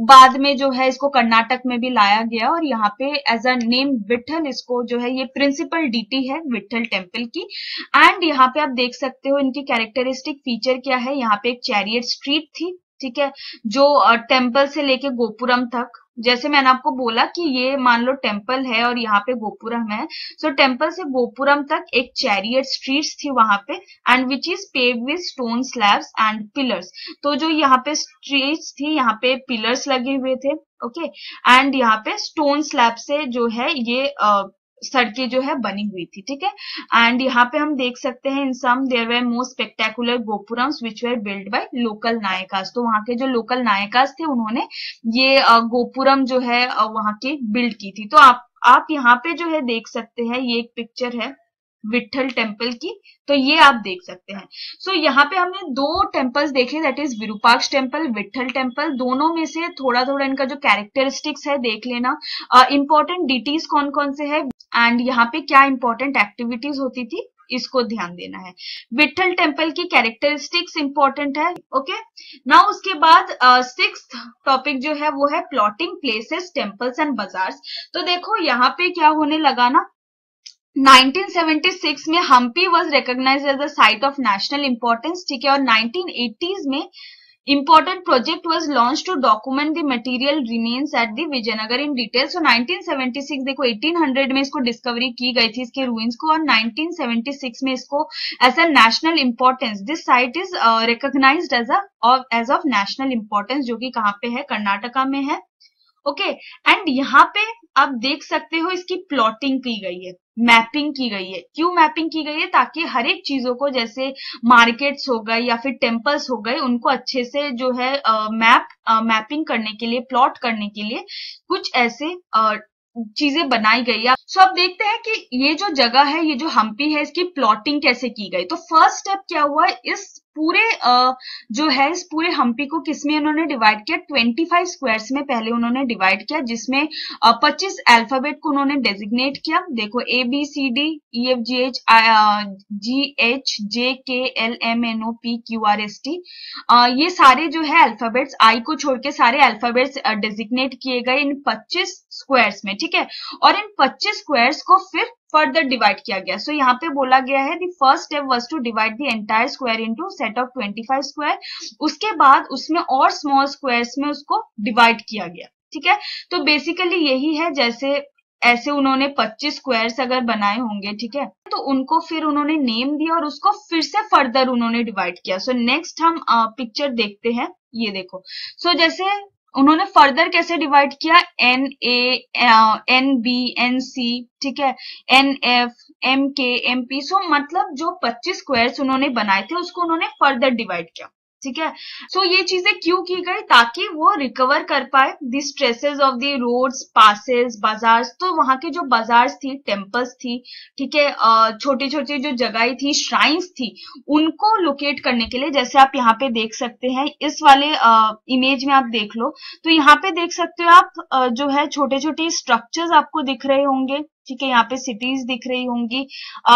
बाद में जो है इसको कर्नाटक में भी लाया गया, और यहाँ पे एज अ नेम विट्ठल इसको जो है ये प्रिंसिपल डीटी है विट्ठल टेम्पल की। एंड यहाँ पे आप देख सकते हो इनकी कैरेक्टरिस्टिक फीचर क्या है, यहाँ पे एक चैरियट स्ट्रीट थी। ठीक है, जो टेम्पल से लेके गोपुरम तक, जैसे मैंने आपको बोला कि ये मान लो टेम्पल है और यहाँ पे गोपुरम है, सो टेम्पल से गोपुरम तक एक चैरियट स्ट्रीट्स थी वहां पे, and which is paved with stone slabs and pillars. तो जो यहाँ पे स्ट्रीट्स थी यहाँ पे पिलर्स लगे हुए थे। ओके, एंड यहाँ पे स्टोन स्लैब से जो है ये सड़कें जो है बनी हुई थी। ठीक है, एंड यहाँ पे हम देख सकते हैं in some there were most spectacular gopurams which were build by local Nayakas. तो वहां के जो लोकल नायकास थे उन्होंने ये गोपुरम जो है वहां के बिल्ड की थी। तो आप यहाँ पे जो है देख सकते हैं, ये एक पिक्चर है विट्ठल टेम्पल की, तो ये आप देख सकते हैं। सो यहाँ पे हमने दो टेम्पल्स देखे, that is Virupaksha temple, Vitthal temple. दोनों में से थोड़ा थोड़ा इनका जो कैरेक्टरिस्टिक्स है देख लेना, इंपॉर्टेंट डिटीज कौन कौन से है एंड यहाँ पे क्या इंपॉर्टेंट एक्टिविटीज होती थी, इसको ध्यान देना है। विट्ठल टेम्पल की कैरेक्टरिस्टिक्स इंपॉर्टेंट है। ओके, नाउ उसके बाद सिक्स्थ टॉपिक जो है वो है plotting places, temples and bazaars. तो देखो यहाँ पे क्या होने लगा ना, 1976 में Hampi was recognised as a site of national importance. ठीक है, और 1980s में important project was launched to document the material remains at the Vijayanagar in detail. So 1976 देखो 1800 में इसको डिस्कवरी की गई थी इसके ruins को, और 1976 में इसको as a national importance this site is recognised as of national importance, जो कि कहाँ पे है, कर्नाटका में है। ओके, एंड यहाँ पे आप देख सकते हो इसकी प्लॉटिंग की गई है, मैपिंग की गई है। क्यों मैपिंग की गई है, ताकि हर एक चीजों को, जैसे मार्केट्स हो गए या फिर टेम्पल्स हो गए, उनको अच्छे से जो है मैपिंग करने के लिए, प्लॉट करने के लिए कुछ ऐसे चीजें बनाई गई है। सो अब देखते हैं कि ये जो जगह है, ये जो हम्पी है, इसकी प्लॉटिंग कैसे की गई। तो फर्स्ट स्टेप क्या हुआ, इस पूरे जो है इस पूरे हम्पी को किसमें उन्होंने डिवाइड किया, 25 स्क्वायर्स में पहले उन्होंने डिवाइड किया, जिसमें 25 अल्फाबेट को उन्होंने डेजिग्नेट किया। देखो ABCDEFGH GHJKLMNOPQRST, ये सारे जो है अल्फाबेट्स, आई को छोड़ के सारे अल्फाबेट्स डेजिग्नेट किए गए इन 25 स्क्वायर्स में, ठीक है। और इन 25 स्क्वायर्स को फिर फर्दर डिवाइड किया गया। सो यहाँ पे बोला गया है the first step was to divide the entire square into set of 25 square. उसके बाद उसमें और स्मॉल स्क्वायर्स में उसको डिवाइड किया गया, ठीक है। तो बेसिकली यही है, जैसे ऐसे उन्होंने 25 स्क्वायर्स अगर बनाए होंगे, ठीक है, तो उनको फिर उन्होंने नेम दिया और उसको फिर से फर्दर उन्होंने डिवाइड किया। सो नेक्स्ट हम पिक्चर देखते हैं, ये देखो। सो जैसे उन्होंने फर्दर कैसे डिवाइड किया, NA, NB, NC, ठीक है, NF, MK, MP। सो मतलब जो 25 स्क्वायर्स उन्होंने बनाए थे उसको उन्होंने फर्दर डिवाइड किया, ठीक है। सो ये चीजें क्यों की गई, ताकि वो रिकवर कर पाए the stresses of the roads, passes, bazaars. तो वहां के जो बाजार्स थी, टेम्पल्स थी, ठीक है, छोटी छोटी जो जगह थी, श्राइन्स थी, उनको लोकेट करने के लिए, जैसे आप यहाँ पे देख सकते हैं, इस वाले इमेज में आप देख लो, तो यहाँ पे देख सकते हो आप जो है छोटे छोटे स्ट्रक्चर्स आपको दिख रहे होंगे, ठीक है। यहाँ पे सिटीज दिख रही होंगी,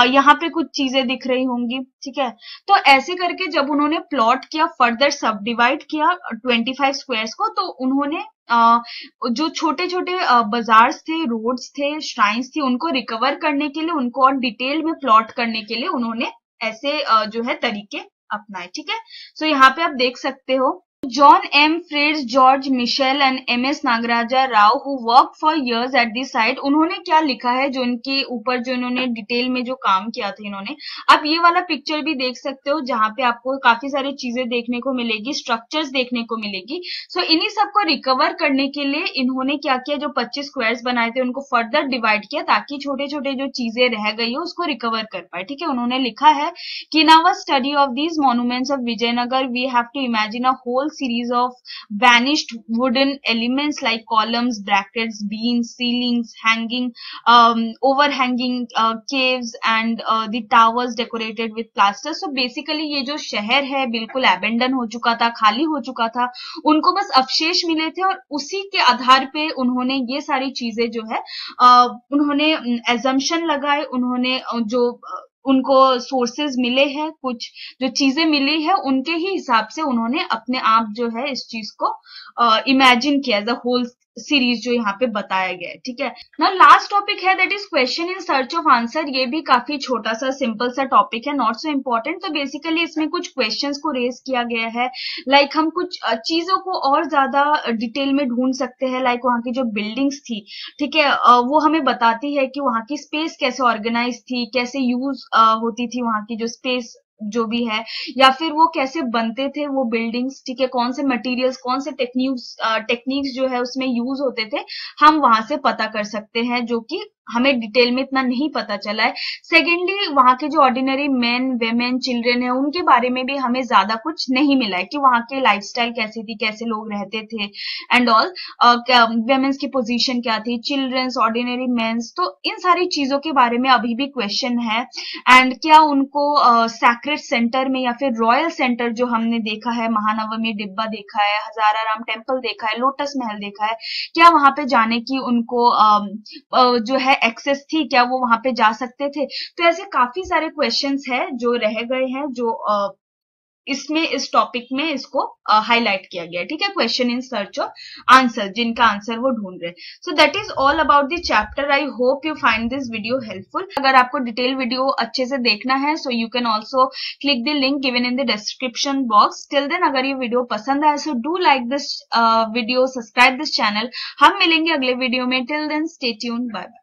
यहाँ पे कुछ चीजें दिख रही होंगी, ठीक है। तो ऐसे करके जब उन्होंने प्लॉट किया, फर्दर सब डिवाइड किया 25 स्क्वायर्स को, तो उन्होंने जो छोटे छोटे बाजार्स थे, रोड्स थे, श्राइन्स थी, उनको रिकवर करने के लिए, उनको और डिटेल में प्लॉट करने के लिए उन्होंने ऐसे जो है तरीके अपनाए, ठीक है। सो यहाँ पे आप देख सकते हो, John M. Fritz, George Michel and M.S. Nagaraja Rao who worked for years at the site, उन्होंने क्या लिखा है, जो इनके ऊपर जो इन्होंने डिटेल में जो काम किया था इन्होंने, आप ये वाला पिक्चर भी देख सकते हो, जहां पे आपको काफी सारी चीजें देखने को मिलेगी, स्ट्रक्चर्स देखने को मिलेगी। सो इन्हीं सबको रिकवर करने के लिए इन्होंने क्या किया, जो 25 स्क्वायर्स बनाए थे उनको फर्दर डिवाइड किया, ताकि छोटे छोटे जो चीजें रह गई हो उसको रिकवर कर पाए, ठीक है। उन्होंने लिखा है कि in our study of these monuments of Vijayanagara we have to imagine a whole series of vanished wooden elements like columns, brackets, beams, ceilings, hanging, overhanging caves and the towers decorated with plaster. So basically ये जो शहर है बिल्कुल abandon हो चुका था, खाली हो चुका था, उनको बस अवशेष मिले थे और उसी के आधार पे उन्होंने ये सारी चीजें जो है उन्होंने assumption लगाए, उन्होंने जो उनको सोर्सेज मिले हैं, कुछ जो चीजें मिली है, उनके ही हिसाब से उन्होंने अपने आप जो है इस चीज को इमेजिन किया एज अ होल सीरीज, जो यहाँ पे बताया गया है, ठीक है ना। लास्ट टॉपिक है that is question in search of answer. ये भी काफी छोटा सा सिंपल सा टॉपिक है, नॉट सो इम्पोर्टेंट। तो बेसिकली इसमें कुछ क्वेश्चंस को रेज किया गया है, लाइक हम कुछ चीजों को और ज्यादा डिटेल में ढूंढ सकते हैं, लाइक वहां की जो बिल्डिंग्स थी, ठीक है, वो हमें बताती है कि वहां की स्पेस कैसे ऑर्गेनाइज थी, कैसे यूज होती थी वहां की जो स्पेस जो भी है, या फिर वो कैसे बनते थे वो बिल्डिंग्स, ठीक है, कौन से मटेरियल्स, कौन से टेक्निक्स जो है उसमें यूज होते थे, हम वहां से पता कर सकते हैं, जो कि हमें डिटेल में इतना नहीं पता चला है। सेकेंडली, वहां के जो ऑर्डिनरी मैन, वेमेन, चिल्ड्रन है, उनके बारे में भी हमें ज्यादा कुछ नहीं मिला है कि वहां के लाइफस्टाइल कैसी थी, कैसे लोग रहते थे एंड ऑल, वेमेन्स की पोजीशन क्या थी, चिल्ड्रंस, ऑर्डिनरी मेंस, तो इन सारी चीजों के बारे में अभी भी क्वेश्चन है। एंड क्या उनको सैक्रेड सेंटर में या फिर रॉयल सेंटर जो हमने देखा है, महानवमी डिब्बा देखा है, हजाराराम टेम्पल देखा है, लोटस महल देखा है, क्या वहां पे जाने की उनको जो है एक्सेस थी, क्या वो वहां पे जा सकते थे। तो ऐसे काफी सारे क्वेश्चंस है जो रह गए हैं, जो इसमें इस टॉपिक में इसको हाईलाइट किया गया, ठीक है, question in search of answer, जिनका आंसर वो ढूंढ रहे। So that is all about the chapter. I hope you find this video helpful. अगर आपको डिटेल वीडियो अच्छे से देखना है, so you can also click the link given in the description box. Till then, अगर ये वीडियो पसंद आए, so do like this video, subscribe this channel. हम मिलेंगे अगले वीडियो में। Till then, stay tuned, bye bye.